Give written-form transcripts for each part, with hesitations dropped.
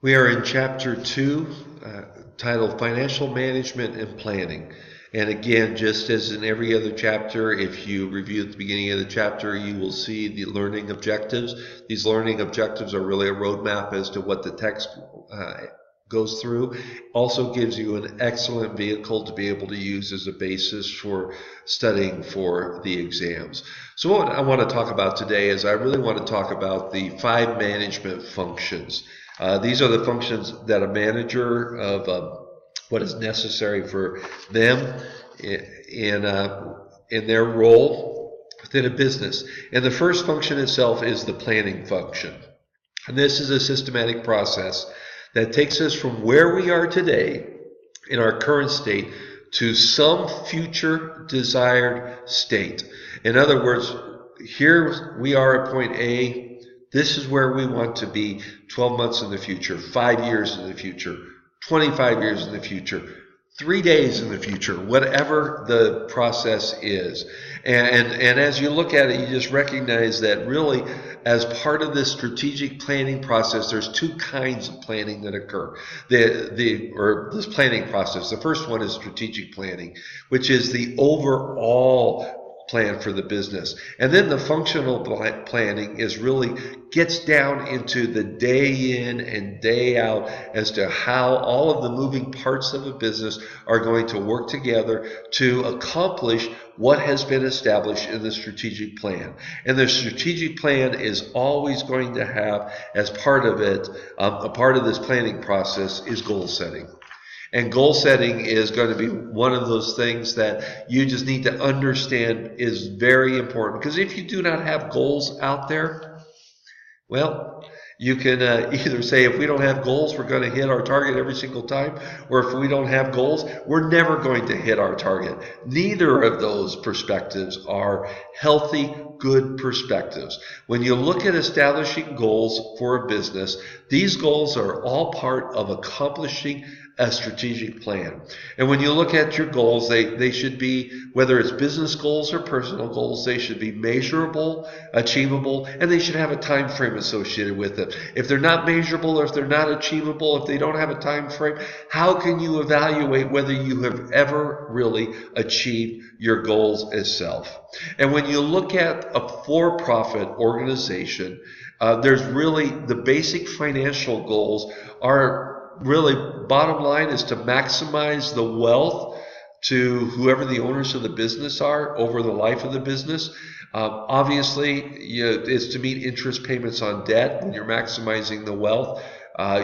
We are in Chapter 2, titled Financial Management and Planning. And again, just as in every other chapter, if you review at the beginning of the chapter, you will see the learning objectives. These learning objectives are really a roadmap as to what the text goes through. Also gives you an excellent vehicle to be able to use as a basis for studying for the exams. So what I want to talk about today is I really want to talk about the 5 management functions. These are the functions that a manager of what is necessary for them in their role within a business. And the first function itself is the planning function. And this is a systematic process that takes us from where we are today in our current state to some future desired state. In other words, here we are at point A. This is where we want to be 12 months in the future, 5 years in the future, 25 years in the future, 3 days in the future, whatever the process is. And as you look at it, you just recognize that really as part of this strategic planning process, there's 2 kinds of planning that occur. This planning process. The first one is strategic planning, which is the overall plan for the business. And then the functional planning is really gets down into the day in and day out as to how all of the moving parts of a business are going to work together to accomplish what has been established in the strategic plan. And the strategic plan is always going to have, as part of it, a part of this planning process is goal setting. And goal setting is going to be one of those things that you just need to understand is very important. Because if you do not have goals out there, well, you can either say if we don't have goals, we're going to hit our target every single time, or if we don't have goals, we're never going to hit our target. Neither of those perspectives are healthy, good perspectives. When you look at establishing goals for a business, these goals are all part of accomplishing a strategic plan. And when you look at your goals, they should be, whether it's business goals or personal goals, they should be measurable, achievable, and they should have a time frame associated with it. If they're not measurable, or if they're not achievable, if they don't have a time frame, how can you evaluate whether you have ever really achieved your goals itself? And when you look at a for-profit organization, there's really the basic financial goals are really, bottom line is to maximize the wealth to whoever the owners of the business are over the life of the business. Obviously, it's to meet interest payments on debt. When you're maximizing the wealth,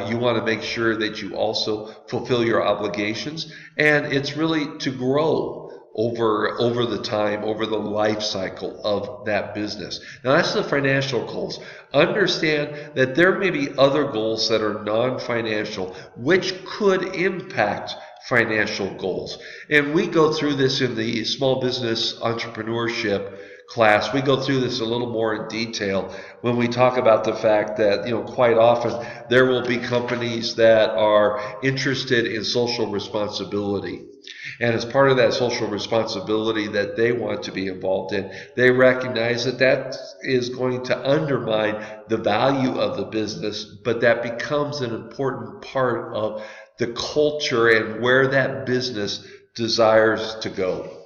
you want to make sure that you also fulfill your obligations. And it's really to grow over the time, over the life cycle of that business. Now, that's the financial goals. Understand that there may be other goals that are non-financial, which could impact financial goals. And we go through this in the small business entrepreneurship class. We go through this a little more in detail when we talk about the fact that, quite often there will be companies that are interested in social responsibility. And as part of that social responsibility that they want to be involved in, they recognize that that is going to undermine the value of the business, but that becomes an important part of the culture and where that business desires to go.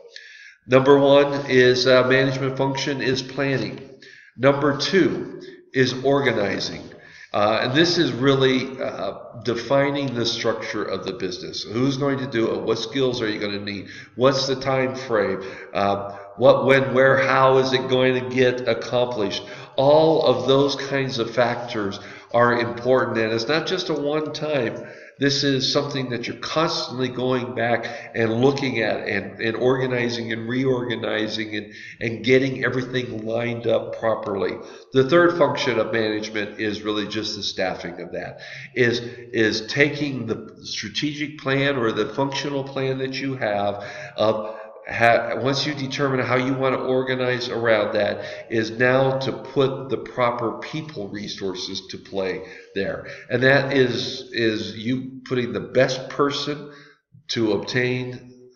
Number 1 is management function is planning. Number 2 is organizing. And this is really defining the structure of the business. Who's going to do it? What skills are you going to need? What's the time frame? What, when, where, how is it going to get accomplished? All of those kinds of factors are important. And it's not just a one-time. This is something that you're constantly going back and looking at and organizing and reorganizing and getting everything lined up properly. The third function of management is really just the staffing of that, is taking the strategic plan or the functional plan that you have once you determine how you want to organize around that, is now to put the proper people resources to play there. And that is you putting the best person to obtain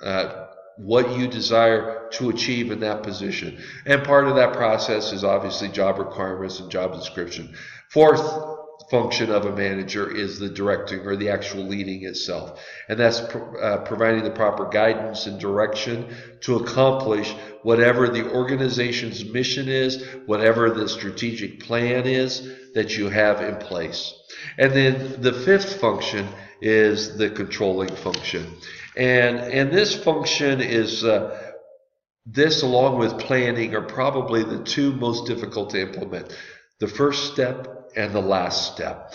what you desire to achieve in that position. And part of that process is obviously job requirements and job description. Fourth function of a manager is the directing or the actual leading itself. And that's providing the proper guidance and direction to accomplish whatever the organization's mission is, whatever the strategic plan is that you have in place. And then the fifth function is the controlling function. And this function is this, along with planning, are probably the two most difficult to implement. The first step and the last step.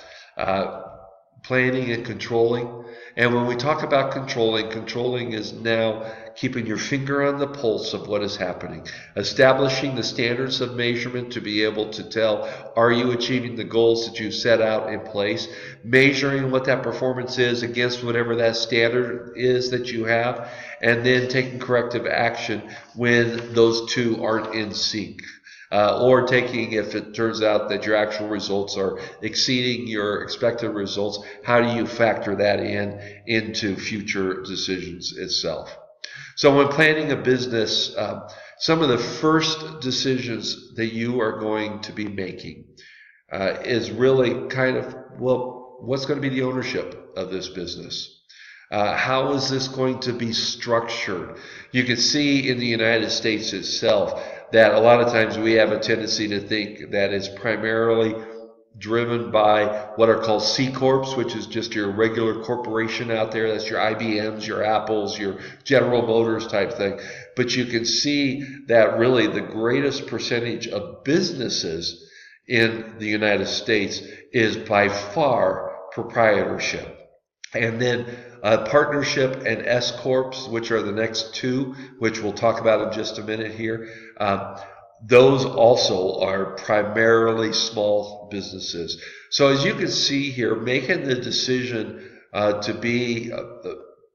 Planning and controlling. And when we talk about controlling is now keeping your finger on the pulse of what is happening, establishing the standards of measurement to be able to tell, are you achieving the goals that you set out in place, measuring what that performance is against whatever that standard is that you have, and then taking corrective action when those two aren't in sync. Or taking, if it turns out that your actual results are exceeding your expected results, how do you factor that into future decisions itself? So when planning a business, some of the first decisions that you are going to be making is really kind of, well, what's going to be the ownership of this business? How is this going to be structured? You can see in the United States itself that a lot of times we have a tendency to think that it's primarily driven by what are called C Corps, which is just your regular corporation out there. That's your IBMs, your Apples, your General Motors type thing. But you can see that really the greatest percentage of businesses in the United States is by far proprietorship. And then partnership and S Corps, which are the next two, which we'll talk about in just a minute here. Those also are primarily small businesses. So as you can see here, making the decision to be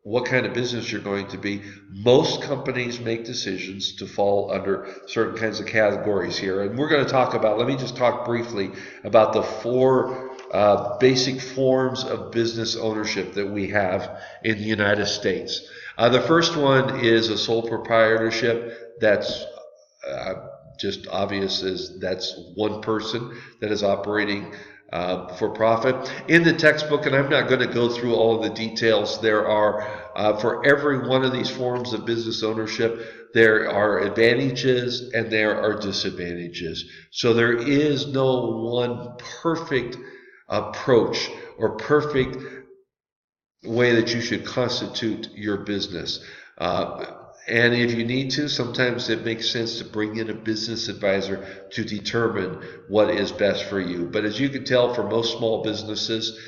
what kind of business you're going to be, most companies make decisions to fall under certain kinds of categories here. And we're going to talk about, let me just talk briefly about the four basic forms of business ownership that we have in the United States. The first one is a sole proprietorship. That's just obvious, as that's one person that is operating for profit. In the textbook, and I'm not going to go through all of the details, there are, for every one of these forms of business ownership, there are advantages and there are disadvantages. So there is no one perfect approach or perfect way that you should constitute your business. And if you need to, sometimes it makes sense to bring in a business advisor to determine what is best for you. But as you can tell, for most small businesses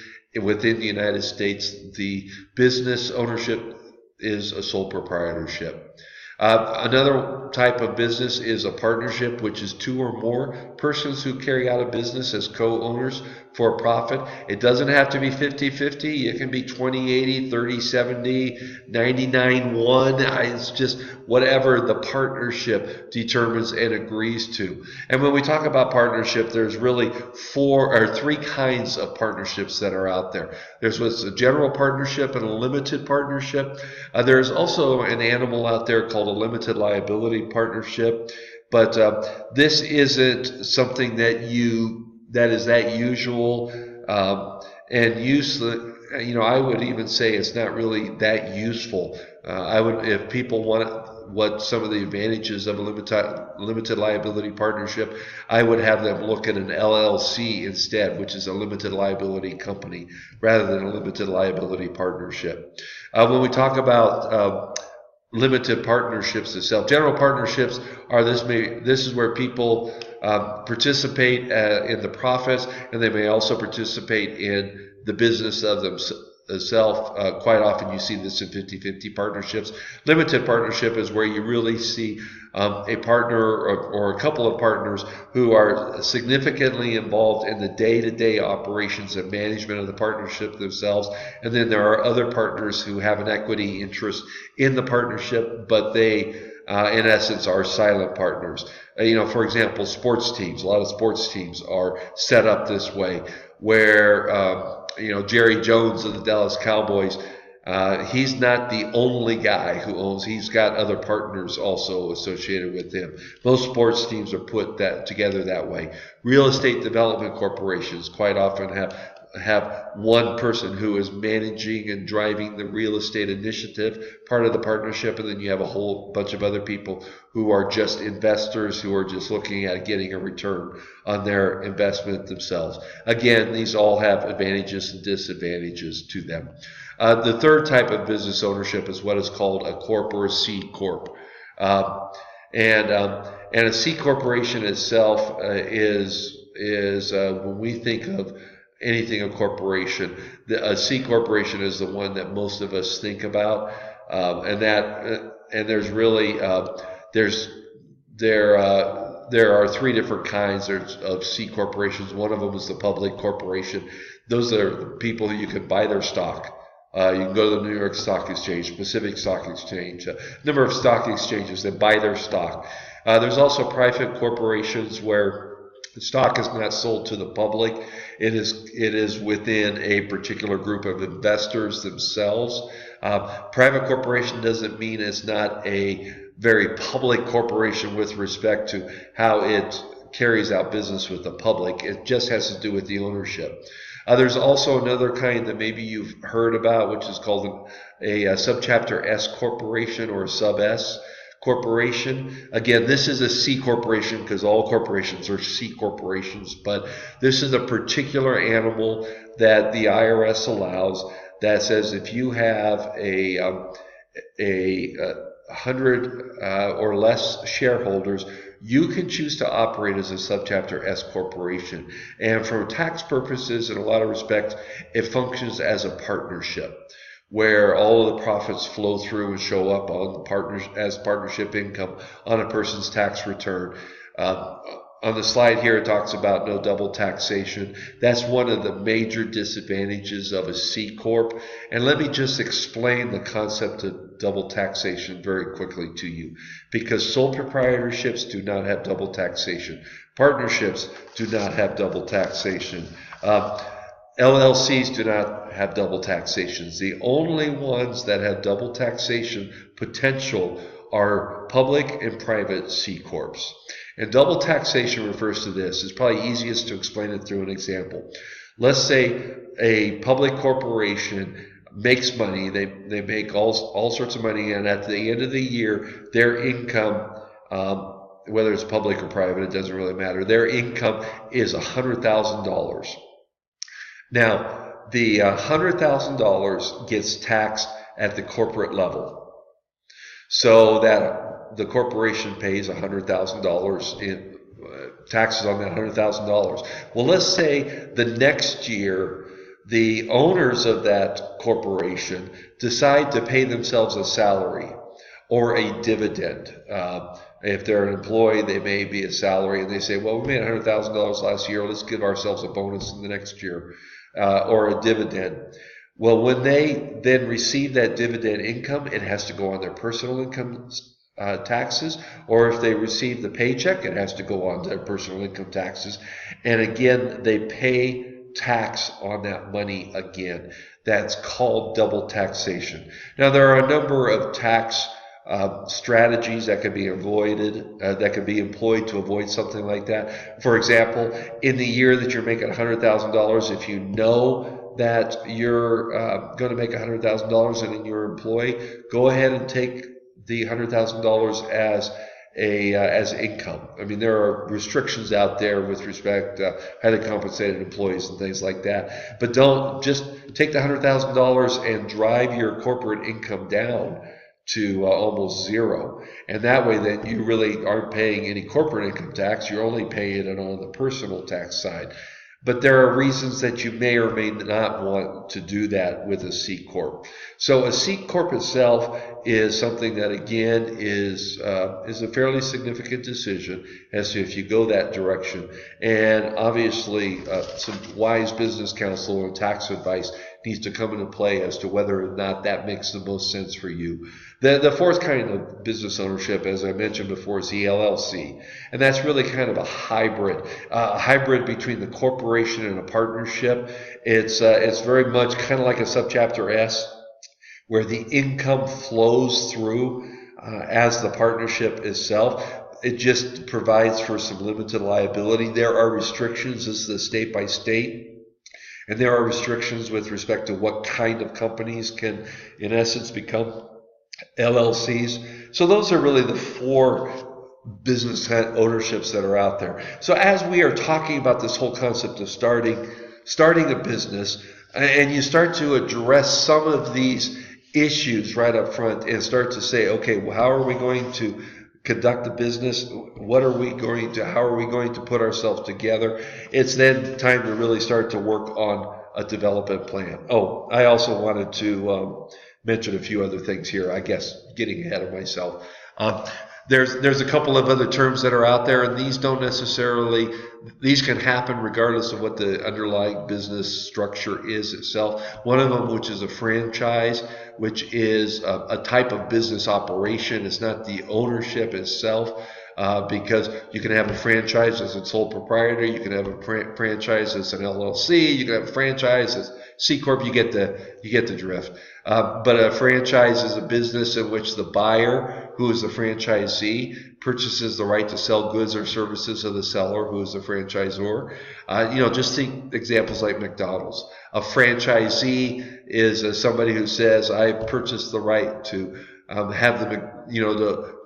within the United States, the business ownership is a sole proprietorship. Another type of business is a partnership, which is two or more persons who carry out a business as co-owners for a profit. It doesn't have to be 50-50. It can be 20-80, 30-70, 99-1. It's just whatever the partnership determines and agrees to. And when we talk about partnership, there's really three kinds of partnerships that are out there. There's what's a general partnership and a limited partnership. There's also an animal out there called a limited liability partnership, but this isn't something that is that usual and useless. I would even say it's not really that useful. If people want what some of the advantages of a limited liability partnership, I would have them look at an LLC instead, which is a limited liability company, rather than a limited liability partnership. When we talk about limited partnerships itself, general partnerships are this is where people participate in the profits, and they may also participate in the business of themselves. Quite often you see this in 50-50 partnerships. Limited partnership is where you really see a partner or a couple of partners who are significantly involved in the day-to-day operations and management of the partnership themselves. And then there are other partners who have an equity interest in the partnership, but they, in essence, are silent partners. For example, sports teams. A lot of sports teams are set up this way, where Jerry Jones of the Dallas Cowboys He's not the only guy who owns. He's got other partners also associated with him. Most sports teams are put that together that way. Real estate development corporations quite often have one person who is managing and driving the real estate initiative, part of the partnership, and then you have a whole bunch of other people who are just investors who are just looking at getting a return on their investment themselves. Again, these all have advantages and disadvantages to them. The third type of business ownership is what is called a corp or a C corp. And a C corporation itself is when we think of anything a corporation, a C corporation is the one that most of us think about, and there's really there are three different kinds of C corporations. One of them is the public corporation. Those are people who you can buy their stock. You can go to the New York Stock Exchange, Pacific Stock Exchange, a number of stock exchanges that buy their stock. There's also private corporations where the stock is not sold to the public. It is within a particular group of investors themselves. Private corporation doesn't mean it's not a very public corporation with respect to how it carries out business with the public. It just has to do with the ownership. There's also another kind that maybe you've heard about, which is called a subchapter S corporation or a sub S corporation. Again, this is a C corporation because all corporations are C corporations, but this is a particular animal that the IRS allows that says if you have a 100 or less shareholders, you can choose to operate as a subchapter S corporation. And for tax purposes, in a lot of respects, it functions as a partnership, where all of the profits flow through and show up on the as partnership income on a person's tax return. On the slide here, it talks about no double taxation. That's one of the major disadvantages of a C Corp. And let me just explain the concept of double taxation very quickly to you, because sole proprietorships do not have double taxation. Partnerships do not have double taxation. LLCs do not have double taxations. The only ones that have double taxation potential are public and private C Corps. And double taxation refers to this. It's probably easiest to explain it through an example. Let's say a public corporation makes money. They make all sorts of money, and at the end of the year, their income, whether it's public or private, it doesn't really matter. Their income is $100,000. Now, the $100,000 gets taxed at the corporate level, so that the corporation pays $100,000 in taxes on that $100,000. Well, let's say the next year, the owners of that corporation decide to pay themselves a salary or a dividend. If they're an employee, they may be a salary, and they say, well, we made $100,000 last year, let's give ourselves a bonus in the next year, or a dividend. Well, when they then receive that dividend income, it has to go on their personal income taxes, or if they receive the paycheck, it has to go on their personal income taxes. And again, they pay tax on that money again. That's called double taxation. Now, there are a number of tax strategies that can be avoided, that can be employed to avoid something like that. For example, in the year that you're making $100,000, if you know that you're going to make $100,000 and in your employee, go ahead and take the $100,000 as income. I mean, there are restrictions out there with respect to highly compensated employees and things like that. But don't just take the $100,000 and drive your corporate income down to almost zero. And that way, then you really aren't paying any corporate income tax. You're only paying it on the personal tax side. But there are reasons that you may or may not want to do that with a C Corp. So a C Corp itself is something that, again, is a fairly significant decision as to if you go that direction. And obviously, some wise business counsel or tax advice needs to come into play as to whether or not that makes the most sense for you. The fourth kind of business ownership, as I mentioned before, is the LLC. And that's really kind of a hybrid between the corporation and a partnership. It's very much kind of like a subchapter S, where the income flows through as the partnership itself. It just provides for some limited liability. There are restrictions as the state by state, and there are restrictions with respect to what kind of companies can, in essence, become LLCs. So those are really the four business ownerships that are out there. So as we are talking about this whole concept of starting a business, and you start to address some of these issues right up front and start to say, okay, well, how are we going to conduct the business? How are we going to put ourselves together? It's then time to really start to work on a development plan. Oh, I also wanted to mention a few other things here, I guess, getting ahead of myself. There's a couple of other terms that are out there, and these can happen regardless of what the underlying business structure is itself. One of them, which is a franchise, which is a type of business operation. It's not the ownership itself, because you can have a franchise as a sole proprietor, you can have a franchise as an LLC, you can have a franchise as C Corp. You get the drift. But a franchise is a business in which the buyer, who is the franchisee, purchases the right to sell goods or services of the seller, who is the franchisor. Just think examples like McDonald's. A franchisee is somebody who says, "I purchased the right to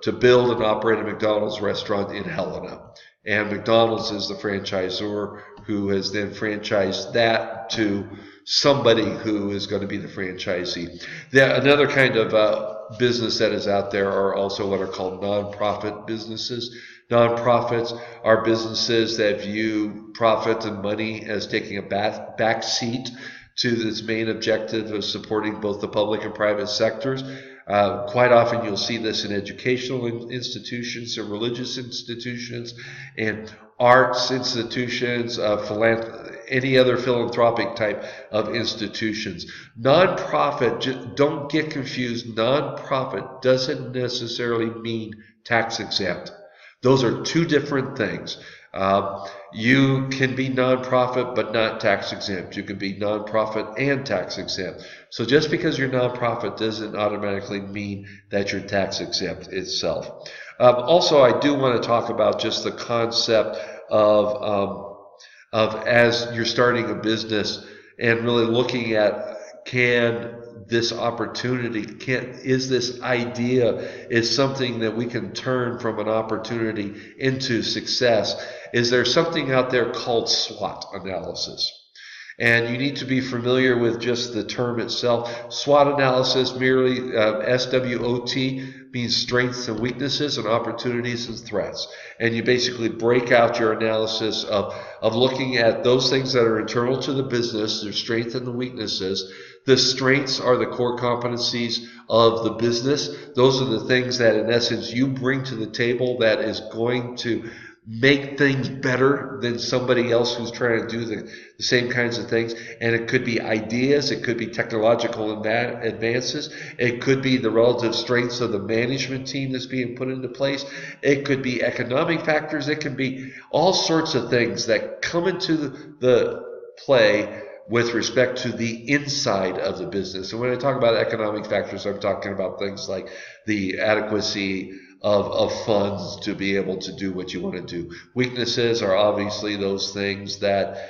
to build and operate a McDonald's restaurant in Helena." And McDonald's is the franchisor who has then franchised that to somebody who is going to be the franchisee. Another kind of business that is out there are also what are called nonprofit businesses. Nonprofits are businesses that view profit and money as taking a back seat to this main objective of supporting both the public and private sectors. Quite often you'll see this in educational institutions and religious institutions and arts institutions, any other philanthropic type of institutions. Nonprofit, don't get confused, nonprofit doesn't necessarily mean tax exempt. Those are two different things. You can be nonprofit but not tax exempt. You can be nonprofit and tax exempt. So just because you're nonprofit doesn't automatically mean that you're tax exempt itself. Also, I do want to talk about just the concept of as you're starting a business and really looking at, this idea is something that we can turn from an opportunity into success. Is there something out there called SWOT analysis? And you need to be familiar with just the term itself. SWOT analysis, merely SWOT, means strengths and weaknesses and opportunities and threats. And you basically break out your analysis of looking at those things that are internal to the business, their strengths and the weaknesses. The strengths are the core competencies of the business. Those are the things that, in essence, you bring to the table that is going to make things better than somebody else who's trying to do the same kinds of things. And it could be ideas, it could be technological advances, it could be the relative strengths of the management team that's being put into place, it could be economic factors, it can be all sorts of things that come into the play with respect to the inside of the business. And when I talk about economic factors, I'm talking about things like the adequacy of funds to be able to do what you want to do. Weaknesses are obviously those things that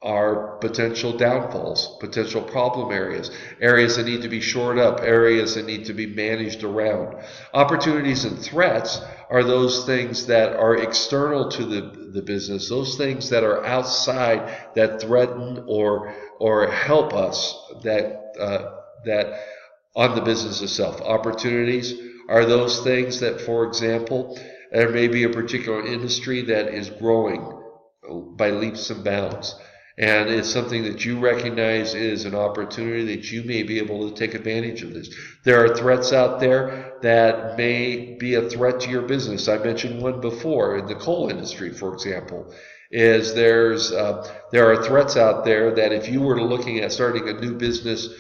are potential downfalls, potential problem areas that need to be shored up, areas that need to be managed around. Opportunities and threats are those things that are external to the business, those things that are outside that threaten or help us that on the business itself. Opportunities are those things that, for example, there may be a particular industry that is growing by leaps and bounds. And it's something that you recognize is an opportunity that you may be able to take advantage of this. There are threats out there that may be a threat to your business. I mentioned one before in the coal industry, for example. There are threats out there that if you were looking at starting a new business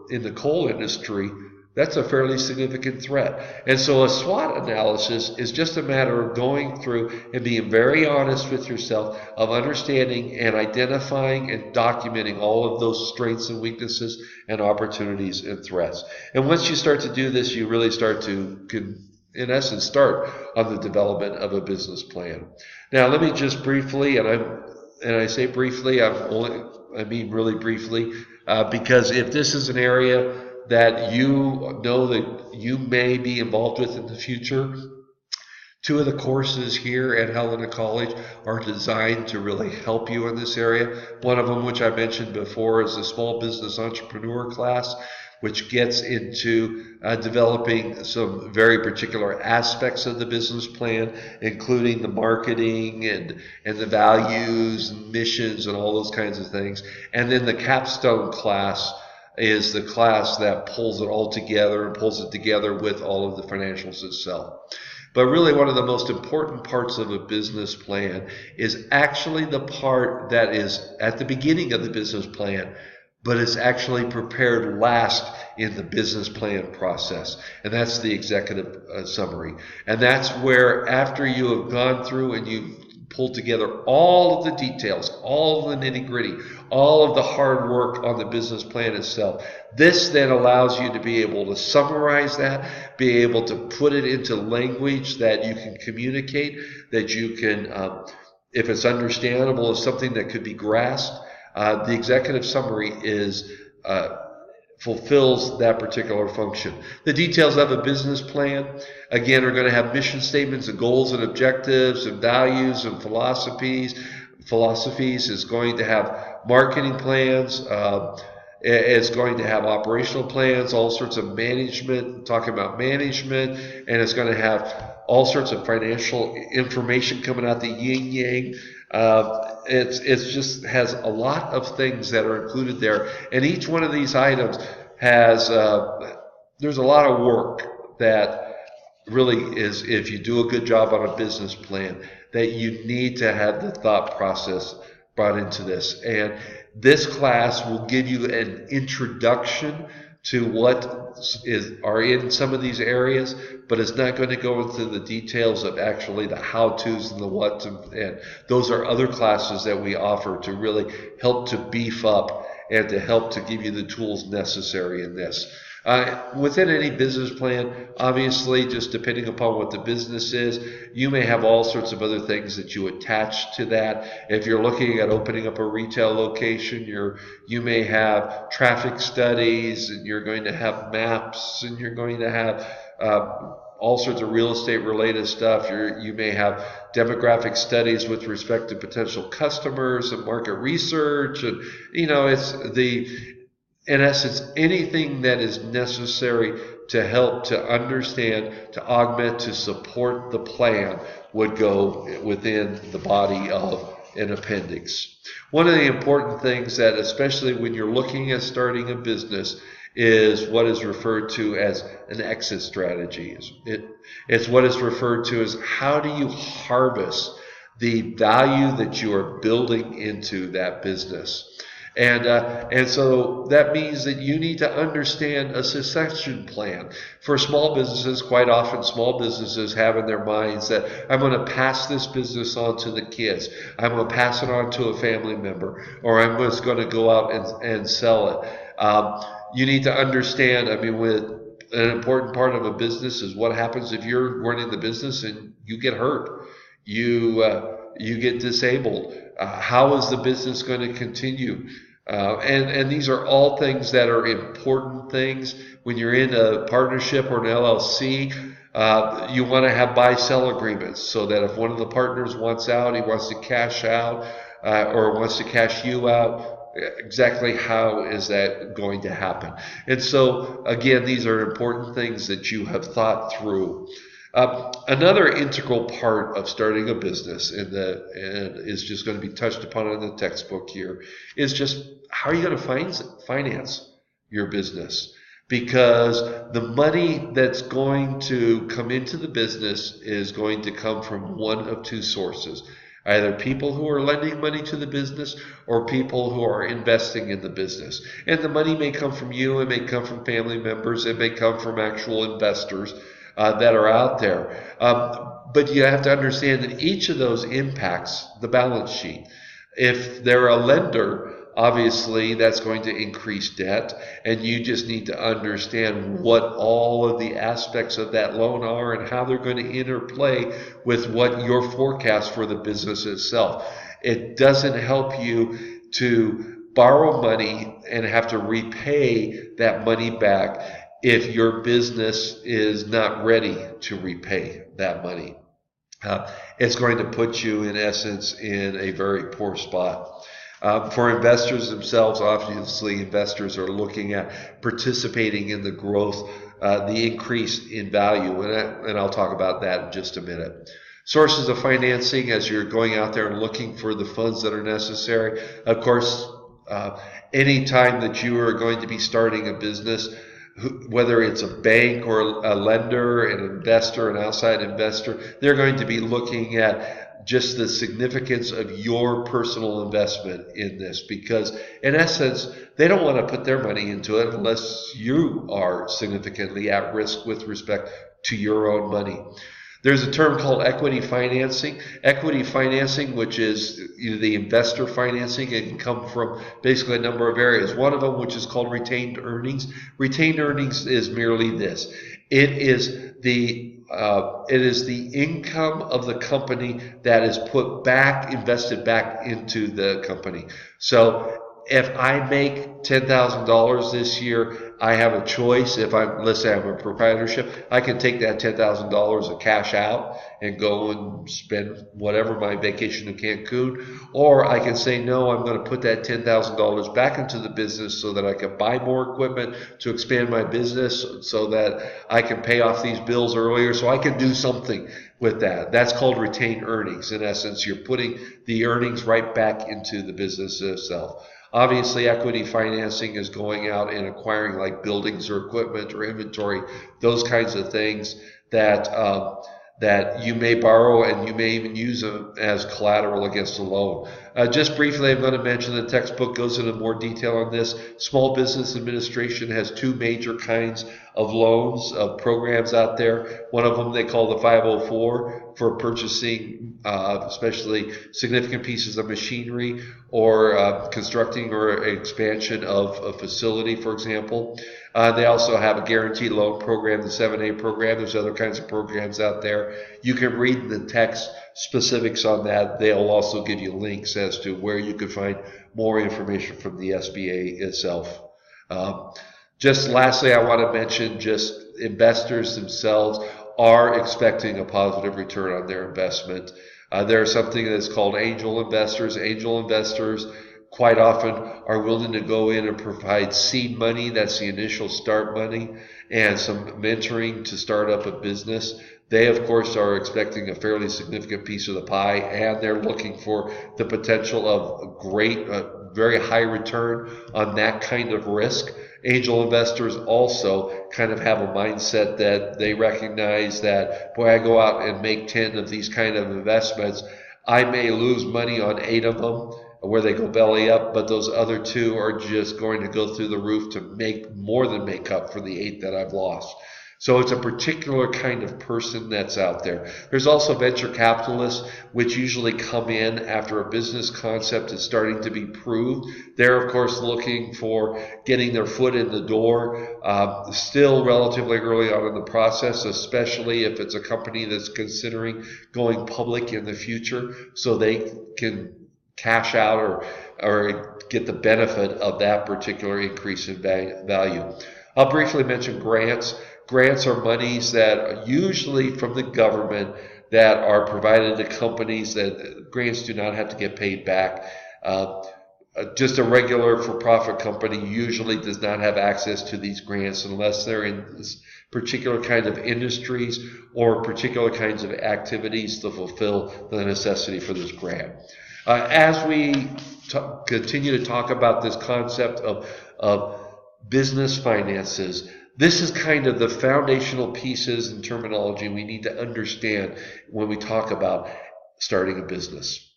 in the coal industry, That's a fairly significant threat. And so a SWOT analysis is just a matter of going through and being very honest with yourself, of understanding and identifying and documenting all of those strengths and weaknesses and opportunities and threats. And once you start to do this, you really start to, in essence, start on the development of a business plan. Now, let me just briefly, and I say briefly, I mean really briefly, because if this is an area that you know that you may be involved with in the future, two of the courses here at Helena College are designed to really help you in this area. One of them, which I mentioned before, is the Small Business Entrepreneur class, which gets into developing some very particular aspects of the business plan, including the marketing and the values and missions and all those kinds of things. And then the capstone class is the class that pulls it all together and pulls it together with all of the financials itself. But really, one of the most important parts of a business plan is actually the part that is at the beginning of the business plan, but it's actually prepared last in the business plan process. And that's the executive summary. And that's where, after you have gone through and you've pulled together all of the details, all of the nitty-gritty, all of the hard work on the business plan itself, this then allows you to be able to summarize that, be able to put it into language that you can communicate, that you can, if it's understandable, is something that could be grasped. The executive summary fulfills that particular function. The details of a business plan, again, are going to have mission statements and goals and objectives and values and philosophies. Is going to have marketing plans. It's going to have operational plans, all sorts of management, talking about management, and it's going to have all sorts of financial information coming out the yin-yang. It's just has a lot of things that are included there, and each one of these items has there's a lot of work that really is, if you do a good job on a business plan, that you need to have the thought process brought into this. And this class will give you an introduction to what are in some of these areas, but it's not going to go into the details of actually the how-tos and the what. And those are other classes that we offer to really help to beef up and to help to give you the tools necessary in this. Within any business plan, obviously, just depending upon what the business is, you may have all sorts of other things that you attach to that. If you're looking at opening up a retail location, you may have traffic studies, and you're going to have maps, and you're going to have all sorts of real estate related stuff. You may have demographic studies with respect to potential customers and market research, and in essence, anything that is necessary to help to understand, to augment, to support the plan would go within the body of an appendix. One of the important things that, especially when you're looking at starting a business, is what is referred to as an exit strategy. It's what is referred to as, how do you harvest the value that you are building into that business? And so that means that you need to understand a succession plan. For small businesses, quite often small businesses have in their minds that I'm going to pass this business on to the kids. I'm going to pass it on to a family member, or I'm just going to go out and sell it. You need to understand, with an important part of a business is what happens if you're running the business and you get hurt, you get disabled. How is the business going to continue? And these are all things that are important things. When you're in a partnership or an LLC, you want to have buy-sell agreements, so that if one of the partners wants out, he wants to cash out, or wants to cash you out, exactly how is that going to happen? And so, again, these are important things that you have thought through. Another integral part of starting a business, and is just going to be touched upon in the textbook here, is just how are you going to finance your business? Because the money that's going to come into the business is going to come from one of two sources. either people who are lending money to the business or people who are investing in the business. And the money may come from you, it may come from family members, it may come from actual investors that are out there. But you have to understand that each of those impacts the balance sheet. If they're a lender, obviously that's going to increase debt, and you just need to understand what all of the aspects of that loan are and how they're going to interplay with what your forecast for the business itself. It doesn't help you to borrow money and have to repay that money back if your business is not ready to repay that money. It's going to put you, in essence, in a very poor spot. For investors themselves, obviously, investors are looking at participating in the growth, the increase in value, and I'll talk about that in just a minute. Sources of financing, as you're going out there and looking for the funds that are necessary. Of course, any time that you are going to be starting a business, whether it's a bank or a lender, an investor, an outside investor, they're going to be looking at just the significance of your personal investment in this, because in essence, they don't want to put their money into it unless you are significantly at risk with respect to your own money. There's a term called equity financing. Equity financing, which is the investor financing, it can come from basically a number of areas. One of them, which is called retained earnings. Retained earnings is merely this. It is the income of the company that is invested back into the company. So if I make $10,000 this year, I have a choice. Let's say I'm a proprietorship, I can take that $10,000 of cash out and go and spend whatever my vacation in Cancun, or I can say, no, I'm going to put that $10,000 back into the business so that I can buy more equipment to expand my business, so that I can pay off these bills earlier, so I can do something with that. That's called retained earnings. In essence, you're putting the earnings right back into the business itself. Obviously, equity financing is going out and acquiring like buildings or equipment or inventory, those kinds of things that you may borrow, and you may even use them as collateral against a loan. Just briefly, I'm going to mention the textbook goes into more detail on this. Small Business Administration has two major kinds of loans, of programs out there. One of them they call the 504 for purchasing especially significant pieces of machinery, or constructing or expansion of a facility, for example. They also have a guaranteed loan program, the 7A program. There's other kinds of programs out there. You can read the text specifics on that. They'll also give you links as to where you can find more information from the SBA itself. Just lastly, I want to mention just investors themselves are expecting a positive return on their investment. There's something that's called angel investors. Angel investors quite often are willing to go in and provide seed money, that's the initial start money, and some mentoring to start up a business. They, of course, are expecting a fairly significant piece of the pie, and they're looking for the potential of great, very high return on that kind of risk. Angel investors also kind of have a mindset that they recognize that, boy, I go out and make 10 of these kind of investments, I may lose money on 8 of them where they go belly up, but those other 2 are just going to go through the roof to more than make up for the 8 that I've lost. So it's a particular kind of person that's out there. There's also venture capitalists, which usually come in after a business concept is starting to be proved. They're, of course, looking for getting their foot in the door, still relatively early on in the process, especially if it's a company that's considering going public in the future, so they can cash out or get the benefit of that particular increase in value. I'll briefly mention grants. Grants are monies that are usually from the government that are provided to companies. That grants do not have to get paid back. Just a regular for-profit company usually does not have access to these grants unless they're in this particular kind of industries or particular kinds of activities to fulfill the necessity for this grant. As we continue to talk about this concept of business finances, this is kind of the foundational pieces and terminology we need to understand when we talk about starting a business.